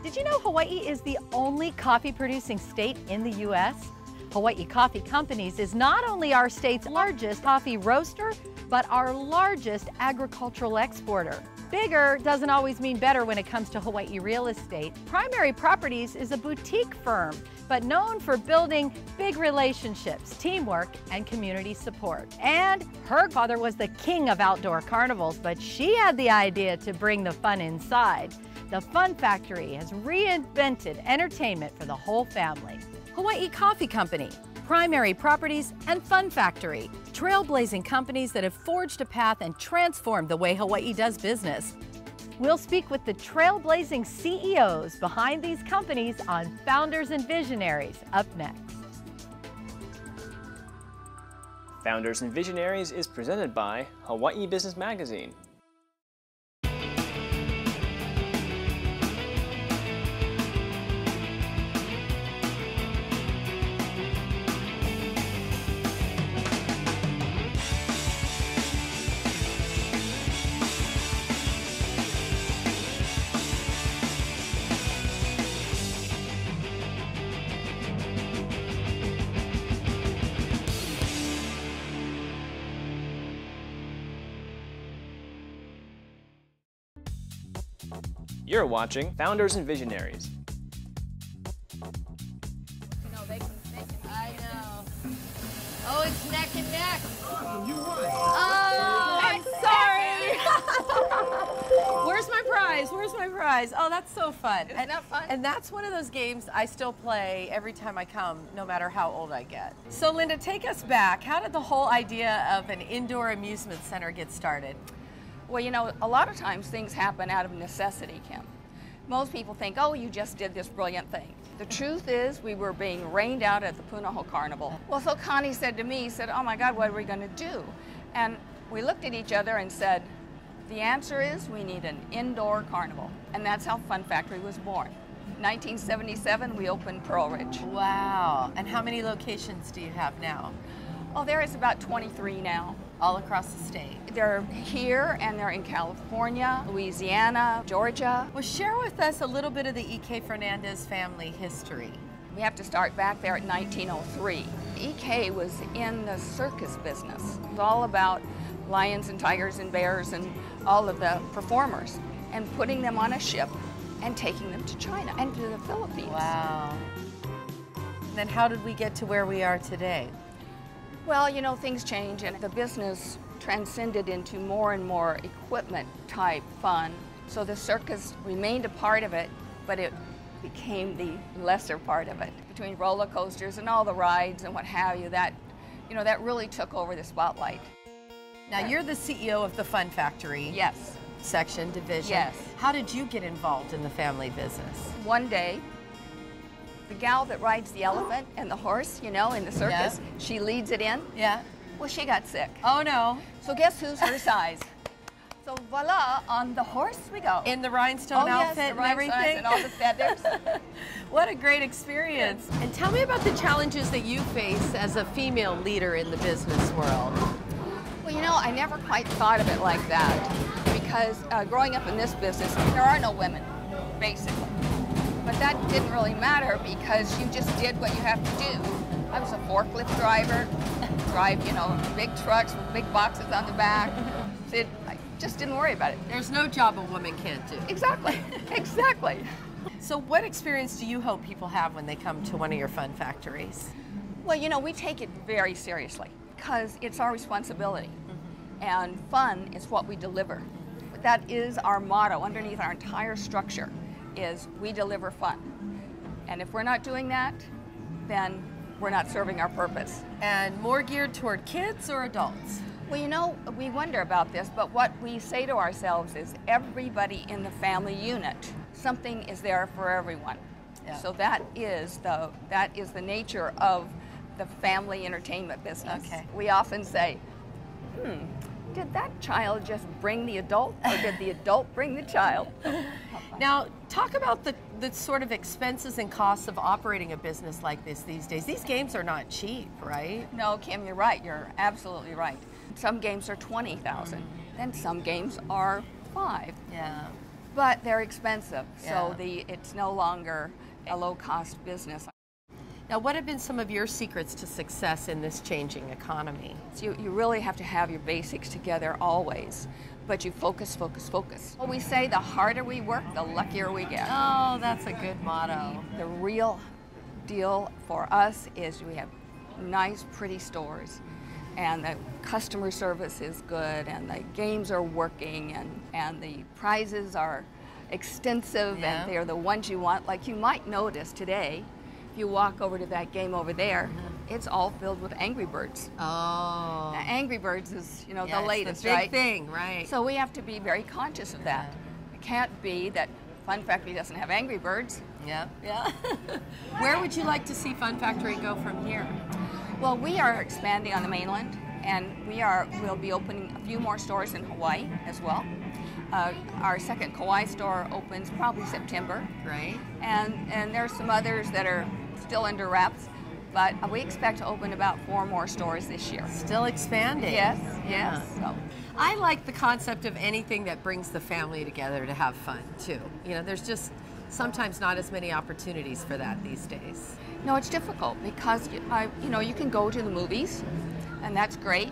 Did you know Hawaii is the only coffee-producing state in the U.S.? Hawaii Coffee Companies is not only our state's largest coffee roaster, but our largest agricultural exporter. Bigger doesn't always mean better when it comes to Hawaii real estate. Primary Properties is a boutique firm, but known for building big relationships, teamwork, and community support. And her father was the king of outdoor carnivals, but she had the idea to bring the fun inside. The Fun Factory has reinvented entertainment for the whole family. Hawaii Coffee Company, Primary Properties, and Fun Factory, trailblazing companies that have forged a path and transformed the way Hawaii does business. We'll speak with the trailblazing CEOs behind these companies on Founders and Visionaries up next. Founders and Visionaries is presented by Hawaii Business Magazine. You're watching Founders and Visionaries. I know. Oh, it's neck and neck. You won. Oh, I'm sorry. Where's my prize? Where's my prize? Oh, that's so fun. Isn't that fun? And that's one of those games I still play every time I come, no matter how old I get. So Linda, take us back. How did the whole idea of an indoor amusement center get started? Well, you know, a lot of times things happen out of necessity, Kim. Most people think, oh, you just did this brilliant thing. The truth is, we were being rained out at the Punahou Carnival. Well, so Connie said to me, oh my God, what are we going to do? And we looked at each other and said, the answer is we need an indoor carnival. And that's how Fun Factory was born. 1977, we opened Pearl Ridge. Wow. And how many locations do you have now? Oh, there is about 23 now. All across the state? They're here and they're in California, Louisiana, Georgia. Well, share with us a little bit of the E.K. Fernandez family history. We have to start back there at 1903. E.K. was in the circus business. It was all about lions and tigers and bears and all of the performers and putting them on a ship and taking them to China and to the Philippines. Wow. And then how did we get to where we are today? Well, you know, things change and the business transcended into more and more equipment type fun. So the circus remained a part of it, but it became the lesser part of it. Between roller coasters and all the rides and what have you, that really took over the spotlight. Now, you're the CEO of the Fun Factory. Yes. Section, division. Yes. How did you get involved in the family business? One day, the gal that rides the elephant and the horse, you know, in the circus, she leads it in. Yeah. Well, she got sick. Oh, no. So guess who's her size? So voila, on the horse we go. In the rhinestone outfit yes, and everything? and all the feathers. What a great experience. Yes. And tell me about the challenges that you face as a female leader in the business world. Well, you know, I never quite thought of it like that because growing up in this business, there are no women, basically. But that didn't really matter because you just did what you have to do. I was a forklift driver, drive, you know, big trucks with big boxes on the back. I just didn't worry about it. There's no job a woman can't do. Exactly, exactly. So what experience do you hope people have when they come to one of your Fun Factories? Well, you know, we take it very seriously because it's our responsibility. And fun is what we deliver. That is our motto underneath our entire structure. Is we deliver fun. And if we're not doing that, then we're not serving our purpose. And more geared toward kids or adults? Well, you know, we wonder about this, but what we say to ourselves is everybody in the family unit, something is there for everyone. Yeah. So that is the nature of the family entertainment business. Okay. We often say, did that child just bring the adult, or did the adult bring the child? Now, talk about the sort of expenses and costs of operating a business like this these days. These games are not cheap, right? No, Kim, you're right. You're absolutely right. Some games are $20,000, then some games are $5,000. Yeah. but they're expensive. Yeah. So it's no longer a low-cost business. Now, what have been some of your secrets to success in this changing economy? So you really have to have your basics together always, but you focus, focus, focus. Well, we say the harder we work, the luckier we get. Oh, that's a good motto. The real deal for us is we have nice, pretty stores, and the customer service is good, and the games are working, and the prizes are extensive, Yeah. and they're the ones you want. Like you might notice today, if you walk over to that game over there, it's all filled with Angry Birds. Oh. Now, Angry Birds is, you know, Yeah, the latest, it's the big right? thing, right? So we have to be very conscious of that. It can't be that Fun Factory doesn't have Angry Birds. Yeah, yeah. Where would you like to see Fun Factory go from here? Well, we are expanding on the mainland, and we'll be opening a few more stores in Hawaii as well. Our second Kauai store opens probably September. Right. And there's some others that are still under wraps, but we expect to open about 4 more stores this year. Still expanding. Yes, Yeah. yes. So, I like the concept of anything that brings the family together to have fun, too. You know, there's just sometimes not as many opportunities for that these days. no, it's difficult because you can go to the movies, and that's great.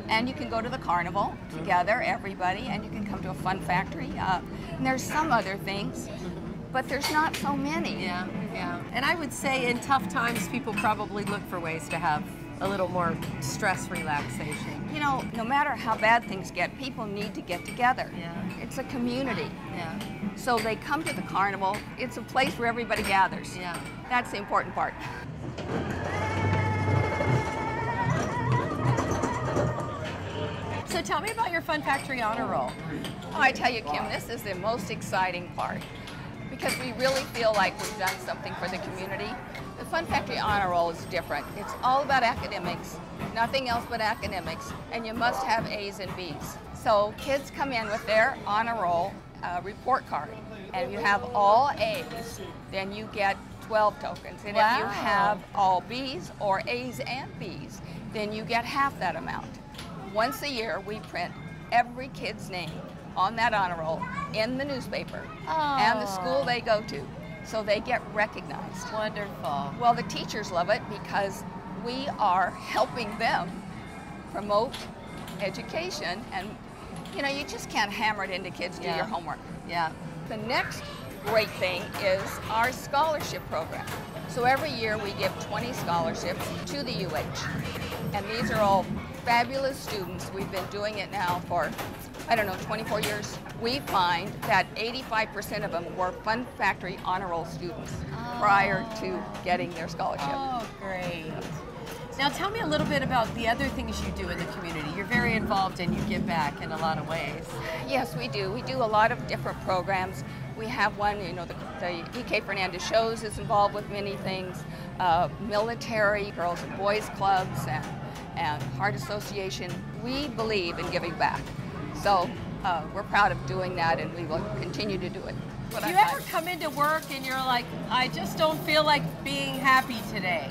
And you can go to the carnival together, everybody, and you can come to a Fun Factory. And there's some other things, but there's not so many. Yeah, yeah. And I would say in tough times, people probably look for ways to have a little more stress relaxation. You know, no matter how bad things get, people need to get together. Yeah. It's a community. Yeah. So they come to the carnival. It's a place where everybody gathers. Yeah. That's the important part. So tell me about your Fun Factory honor roll. Oh, I tell you, Kim, this is the most exciting part because we really feel like we've done something for the community. The Fun Factory honor roll is different. It's all about academics, nothing else but academics, and you must have A's and B's. So kids come in with their honor roll report card, and if you have all A's, then you get 12 tokens. And if you Wow. have all B's or A's and B's, then you get half that amount. Once a year, we print every kid's name on that honor roll in the newspaper and the school they go to, so they get recognized. Wonderful. Well, the teachers love it because we are helping them promote education, and you just can't hammer it into kids, do Yeah. your homework. Yeah. The next great thing is our scholarship program. So every year we give 20 scholarships to the UH, and these are all fabulous students. We've been doing it now for, 24 years. We find that 85% of them were Fun Factory honor roll students prior to getting their scholarship. Oh, great. Now tell me a little bit about the other things you do in the community. You're very involved and you give back in a lot of ways. Yes, we do. We do a lot of different programs. We have one, the E.K. Fernandez Shows is involved with many things, military, girls and boys clubs, and Heart Association. We believe in giving back. So we're proud of doing that, and we will continue to do it. Do you ever come into work and you're like, I just don't feel like being happy today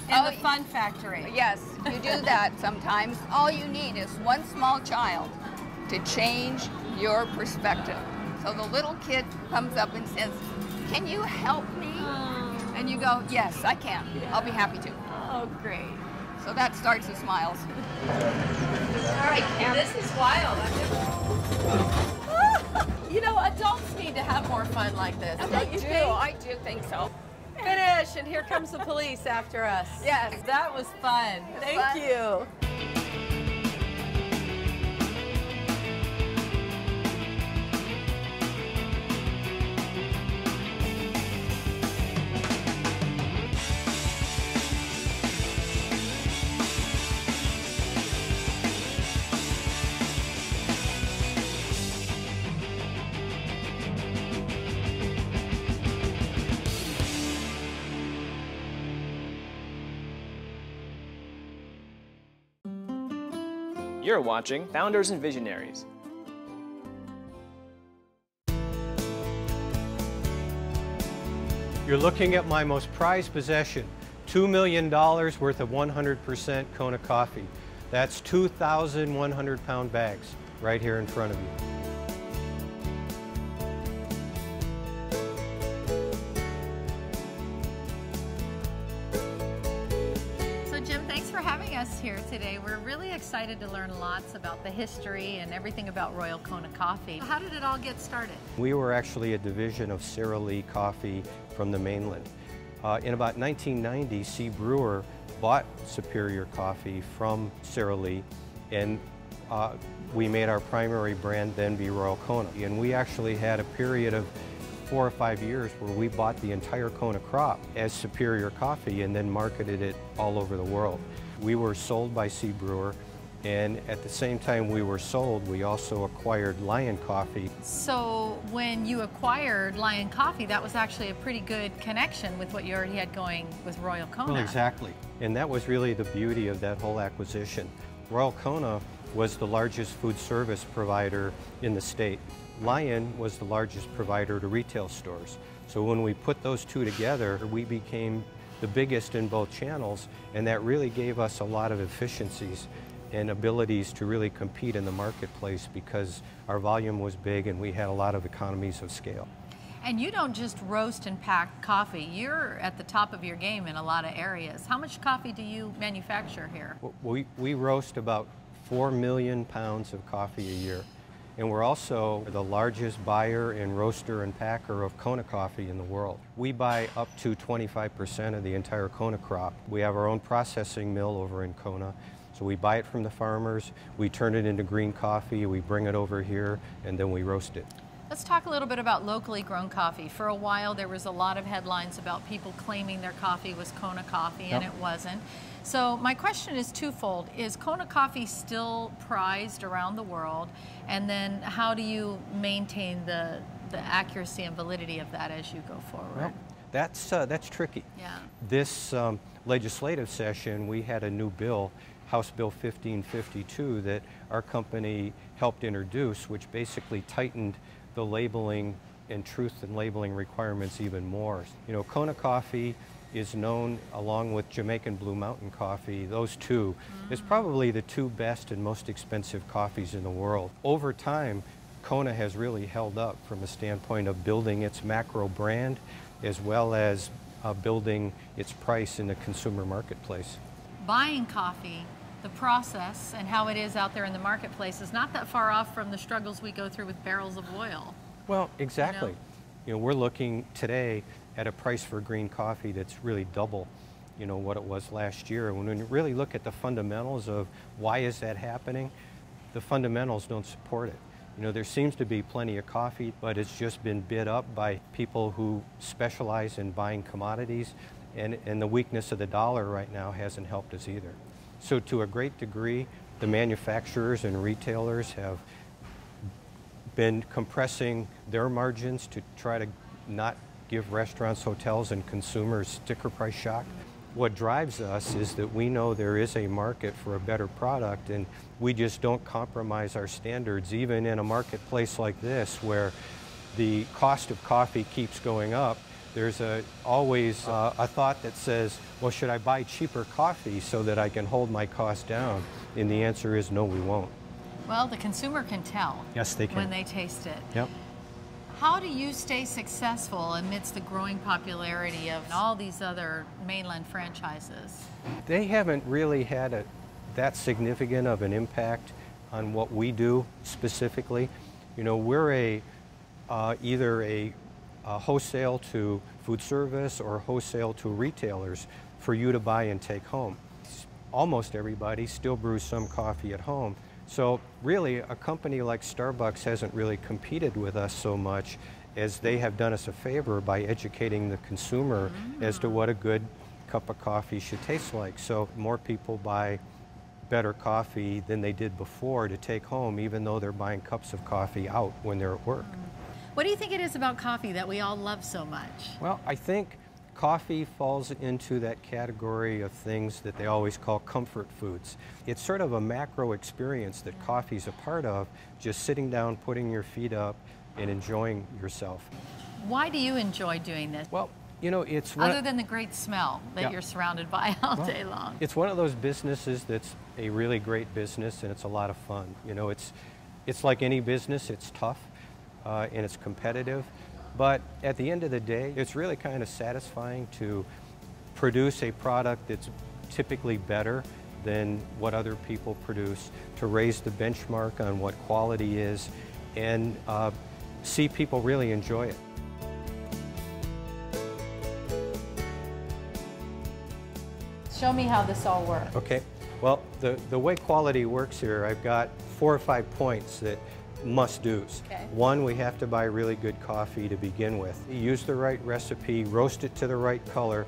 in the Fun Factory? Yes, you do that sometimes. All you need is one small child to change your perspective. So the little kid comes up and says, can you help me? And you go, yes, I can. I'll be happy to. Oh, great. So that starts with smiles. All right, Kim. This is wild. Adults need to have more fun like this. Don't you think? I do think so. Finish, and here comes the police after us. Yes. That was fun. Thank fun. you. You're watching Founders and Visionaries. You're looking at my most prized possession, $2 million worth of 100% Kona coffee. That's 2,100-pound bags right here in front of you. us here today. We're really excited to learn lots about the history and everything about Royal Kona Coffee. How did it all get started? We were actually a division of Sara Lee Coffee from the mainland. In about 1990, C. Brewer bought Superior Coffee from Sara Lee, and we made our primary brand then be Royal Kona. And we actually had a period of 4 or 5 years where we bought the entire Kona crop as Superior Coffee and then marketed it all over the world. We were sold by C. Brewer, and at the same time we were sold, we also acquired Lion Coffee. So when you acquired Lion Coffee, that was actually a pretty good connection with what you already had going with Royal Kona. Well, exactly. And that was really the beauty of that whole acquisition. Royal Kona was the largest food service provider in the state. Lion was the largest provider to retail stores. So when we put those two together, we became the biggest in both channels, and that really gave us a lot of efficiencies and abilities to really compete in the marketplace because our volume was big and we had a lot of economies of scale. And you don't just roast and pack coffee. You're at the top of your game in a lot of areas. How much coffee do you manufacture here? We roast about 4 million pounds of coffee a year. And we're also the largest buyer and roaster and packer of Kona coffee in the world. We buy up to 25% of the entire Kona crop. We have our own processing mill over in Kona. So we buy it from the farmers, we turn it into green coffee, we bring it over here, and then we roast it. Let's talk a little bit about locally grown coffee. For a while there was a lot of headlines about people claiming their coffee was Kona coffee, and it wasn't. So my question is twofold. Is Kona coffee still prized around the world? And then how do you maintain the accuracy and validity of that as you go forward? Well, that's tricky. Yeah. This legislative session, we had a new bill, House Bill 1552, that our company helped introduce, which basically tightened the labeling and truth in labeling requirements even more. You know, Kona coffee is known, along with Jamaican Blue Mountain coffee, those two, is probably the two best and most expensive coffees in the world. Over time, Kona has really held up from a standpoint of building its macro brand as well as building its price in the consumer marketplace. Buying coffee, the process and how it is out there in the marketplace is not that far off from the struggles we go through with barrels of oil. Well, exactly. You know, we're looking today at a price for green coffee that's really double, you know, what it was last year. When you really look at the fundamentals of why is that happening, the fundamentals don't support it. You know, there seems to be plenty of coffee, but it's just been bid up by people who specialize in buying commodities, and the weakness of the dollar right now hasn't helped us either. So to a great degree, the manufacturers and retailers have been compressing their margins to try to not give restaurants, hotels, and consumers sticker price shock. What drives us is that we know there is a market for a better product, and we just don't compromise our standards, even in a marketplace like this where the cost of coffee keeps going up. There's always a thought that says, well, should I buy cheaper coffee so that I can hold my costs down? And the answer is no, we won't. Well, the consumer can tell. Yes, they can. When they taste it. Yep. How do you stay successful amidst the growing popularity of all these other mainland franchises? They haven't really had that significant of an impact on what we do specifically. You know, we're either a wholesale to food service or wholesale to retailers for you to buy and take home. Almost everybody still brews some coffee at home. So really, a company like Starbucks hasn't really competed with us so much as they have done us a favor by educating the consumer as to what a good cup of coffee should taste like. So more people buy better coffee than they did before to take home, even though they're buying cups of coffee out when they're at work. What do you think it is about coffee that we all love so much? Well, I think coffee falls into that category of things that they always call comfort foods. It's sort of a macro experience that coffee's a part of, just sitting down, putting your feet up, and enjoying yourself. Why do you enjoy doing this? Well, you know, it's other than the great smell that you're surrounded by all day long. It's one of those businesses that's a really great business, and it's a lot of fun. You know, it's like any business. It's tough and it's competitive. But at the end of the day, it's really kind of satisfying to produce a product that's typically better than what other people produce, to raise the benchmark on what quality is, and see people really enjoy it. Show me how this all works. Okay, well, the way quality works here, I've got 4 or 5 points that must-dos. Okay. One, we have to buy really good coffee to begin with. Use the right recipe, roast it to the right color,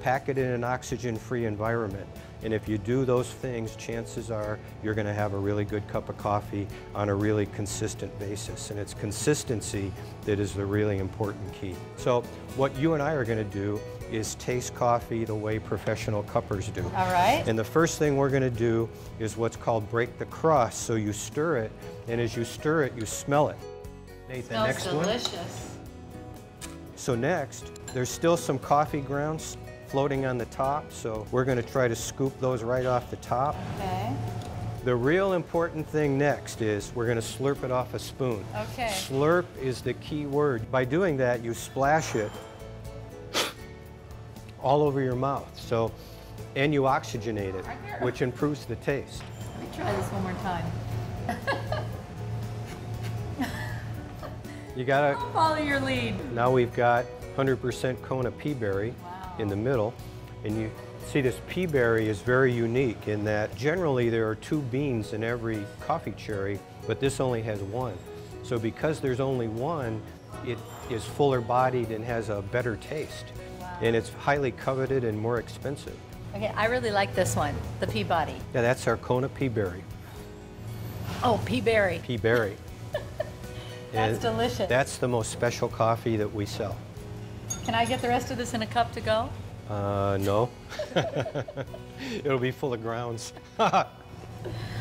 pack it in an oxygen-free environment. And if you do those things, chances are you're going to have a really good cup of coffee on a really consistent basis. And it's consistency that is the really important key. So what you and I are going to do is taste coffee the way professional cuppers do. All right. And the first thing we're going to do is what's called break the crust. So you stir it, and as you stir it, you smell it. Nathan, Smells next delicious. one. So next, there's still some coffee grounds floating on the top, so we're going to try to scoop those right off the top. Okay. The real important thing next is we're going to slurp it off a spoon. Okay. Slurp is the key word. By doing that, you splash it all over your mouth, so, and you oxygenate it, which improves the taste. Let me try this one more time. You gotta I'll follow your lead. Now we've got 100% Kona pea berry in the middle, and you see this pea berry is very unique in that generally there are 2 beans in every coffee cherry, but this only has 1. So because there's only 1, it is fuller bodied and has a better taste. Wow. And it's highly coveted and more expensive. Okay, I really like this one, the Peabody. Yeah, that's our Kona pea berry. Oh, pea berry. Pea berry. That's And delicious. That's the most special coffee that we sell. Can I get the rest of this in a cup to go? No. It'll be full of grounds. I'm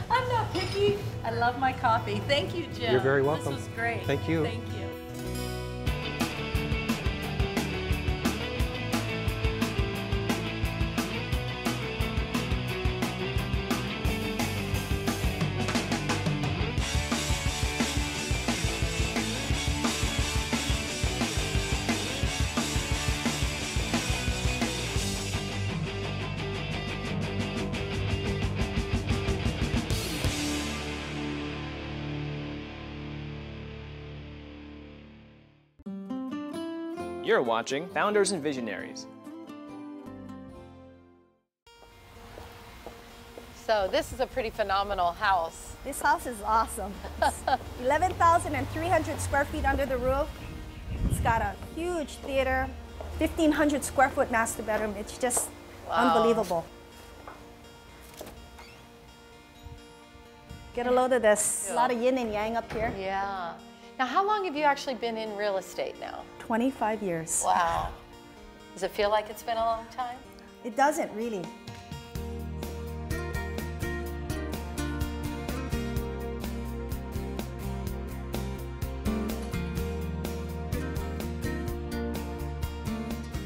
not picky. I love my coffee. Thank you, Jim. You're very welcome. This was great. Thank you. Thank you. You're watching Founders and Visionaries. So this is a pretty phenomenal house. This house is awesome. It's 11,300 square feet under the roof. It's got a huge theater, 1,500 square foot master bedroom. It's just unbelievable. Get a load of this. A lot of yin and yang up here. Yeah. Now, how long have you actually been in real estate now? 25 years. Wow. Does it feel like it's been a long time? It doesn't really.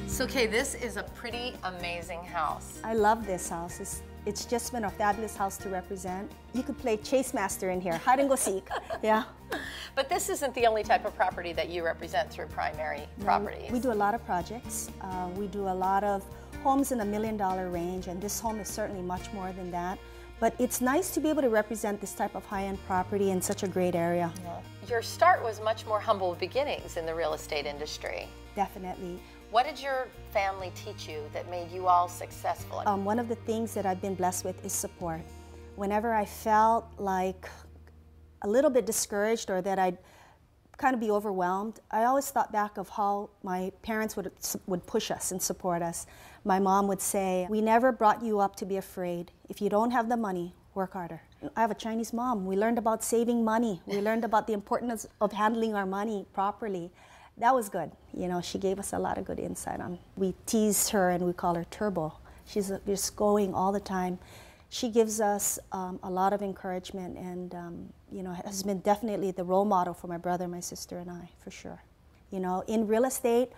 So, okay, this is a pretty amazing house. I love this house. It's just been a fabulous house to represent. You could play Chase Master in here, hide and go seek. Yeah. But this isn't the only type of property that you represent through Primary Properties. We do a lot of projects. We do a lot of homes in the $1 million range, and this home is certainly much more than that. But it's nice to be able to represent this type of high-end property in such a great area. Yeah. Your start was much more humble beginnings in the real estate industry. Definitely. What did your family teach you that made you all successful? One of the things that I've been blessed with is support. Whenever I felt like a little bit discouraged or that I'd kind of be overwhelmed, I always thought back of how my parents would push us and support us. My mom would say, "We never brought you up to be afraid. If you don't have the money, work harder." I have a Chinese mom. We learned about saving money. We learned about the importance of handling our money properly. That was good. You know, she gave us a lot of good insight on. We tease her and we call her Turbo. She's just going all the time. She gives us a lot of encouragement and, you know, has been definitely the role model for my brother, my sister, and I, for sure. You know, in real estate,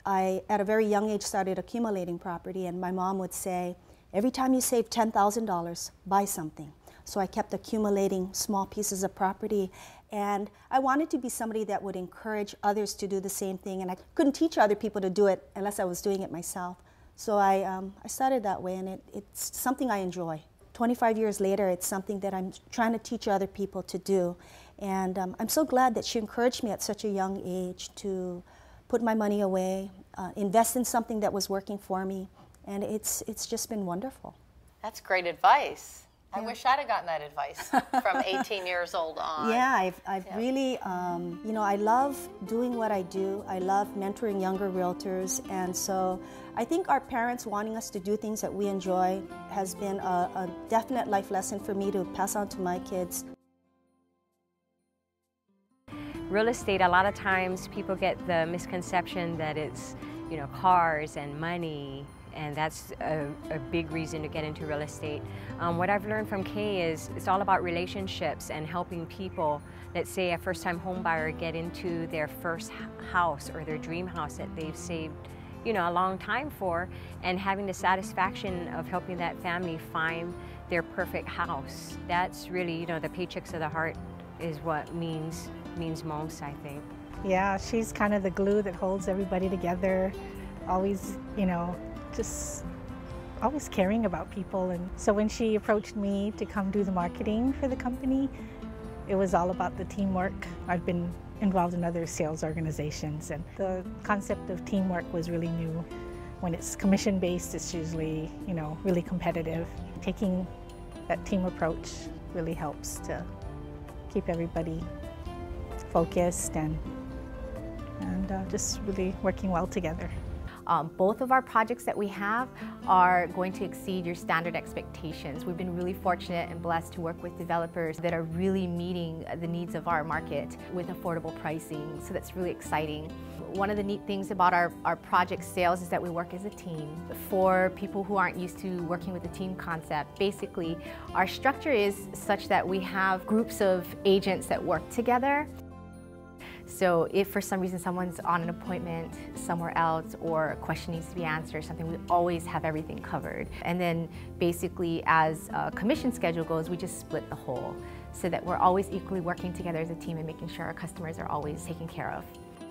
I, at a very young age, started accumulating property, and my mom would say, every time you save $10,000, buy something. So I kept accumulating small pieces of property, and I wanted to be somebody that would encourage others to do the same thing, and I couldn't teach other people to do it unless I was doing it myself. So I started that way, and it's something I enjoy. 25 years later, it's something that I'm trying to teach other people to do. And I'm so glad that she encouraged me at such a young age to put my money away, invest in something that was working for me, and it's just been wonderful. That's great advice. I wish I'd have gotten that advice from 18 years old on. Yeah, I've really, you know, I love doing what I do. I love mentoring younger realtors, and so I think our parents wanting us to do things that we enjoy has been a definite life lesson for me to pass on to my kids. Real estate, a lot of times people get the misconception that it's, you know, cars and money, and that's a big reason to get into real estate. What I've learned from Kay is it's all about relationships and helping people, let's say a first-time home buyer, get into their first house or their dream house that they've saved, you know, a long time for, and having the satisfaction of helping that family find their perfect house. That's really, you know, the paychecks of the heart is what means most, I think. Yeah, she's kind of the glue that holds everybody together, always, you know, just always caring about people. And so when she approached me to come do the marketing for the company, it was all about the teamwork. I've been involved in other sales organizations, and the concept of teamwork was really new. When it's commission-based, it's usually, you know, really competitive. Taking that team approach really helps to keep everybody focused and just really working well together. Both of our projects that we have are going to exceed your standard expectations. We've been really fortunate and blessed to work with developers that are really meeting the needs of our market with affordable pricing, so that's really exciting. One of the neat things about our project sales is that we work as a team. For people who aren't used to working with a team concept, basically our structure is such that we have groups of agents that work together. So if for some reason someone's on an appointment somewhere else or a question needs to be answered or something, we always have everything covered. And then basically as a commission schedule goes, we just split the whole so that we're always equally working together as a team and making sure our customers are always taken care of.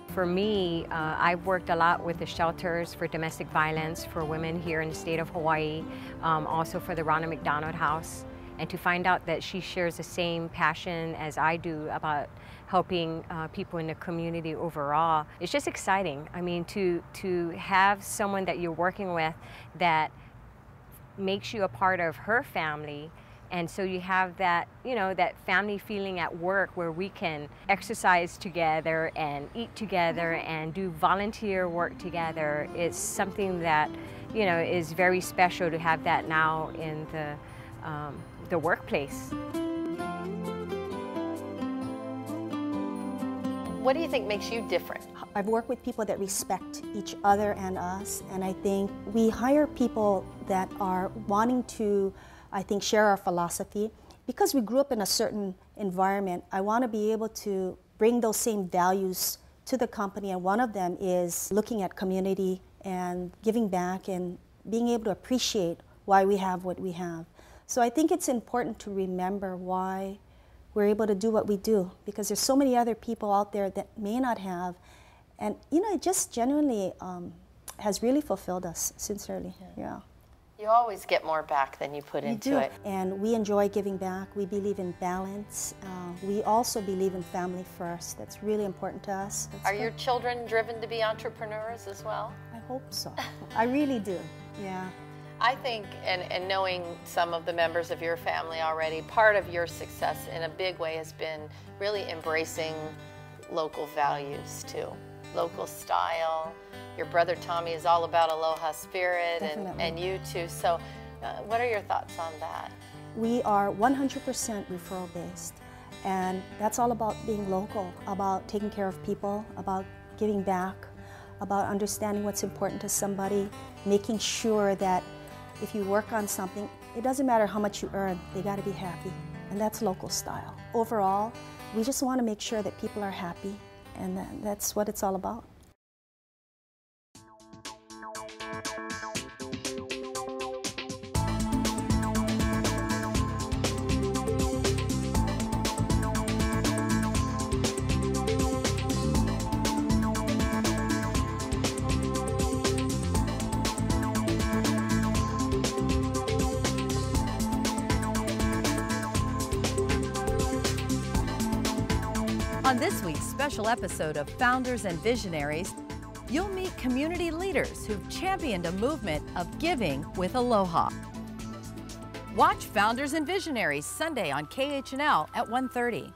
For me, I've worked a lot with the shelters for domestic violence for women here in the state of Hawaii, also for the Ronald McDonald House. And to find out that she shares the same passion as I do about helping people in the community overall, it's just exciting. I mean, to have someone that you're working with that makes you a part of her family, and so you have that, you know, that family feeling at work where we can exercise together and eat together and do volunteer work together. It's something that, you know, is very special to have that now in the workplace. What do you think makes you different? I've worked with people that respect each other and us, and I think we hire people that are wanting to, I think, share our philosophy. Because we grew up in a certain environment, I want to be able to bring those same values to the company, and one of them is looking at community and giving back and being able to appreciate why we have what we have. So I think it's important to remember why we're able to do what we do, because there's so many other people out there that may not have. And, you know, it just genuinely has really fulfilled us sincerely. Yeah. You always get more back than you put into it. And we enjoy giving back. We believe in balance. We also believe in family first. That's really important to us. Are your children driven to be entrepreneurs as well? I hope so. I really do, yeah. I think, and knowing some of the members of your family already, part of your success in a big way has been really embracing local values too, local style. Your brother Tommy is all about aloha spirit, and you too. So what are your thoughts on that? We are 100% referral based, and that's all about being local, about taking care of people, about giving back, about understanding what's important to somebody, making sure that if you work on something, it doesn't matter how much you earn, they got to be happy, and that's local style. Overall, we just want to make sure that people are happy, and that's what it's all about. On this week's special episode of Founders and Visionaries, you'll meet community leaders who've championed a movement of giving with aloha. Watch Founders and Visionaries Sunday on KHNL at 1:30.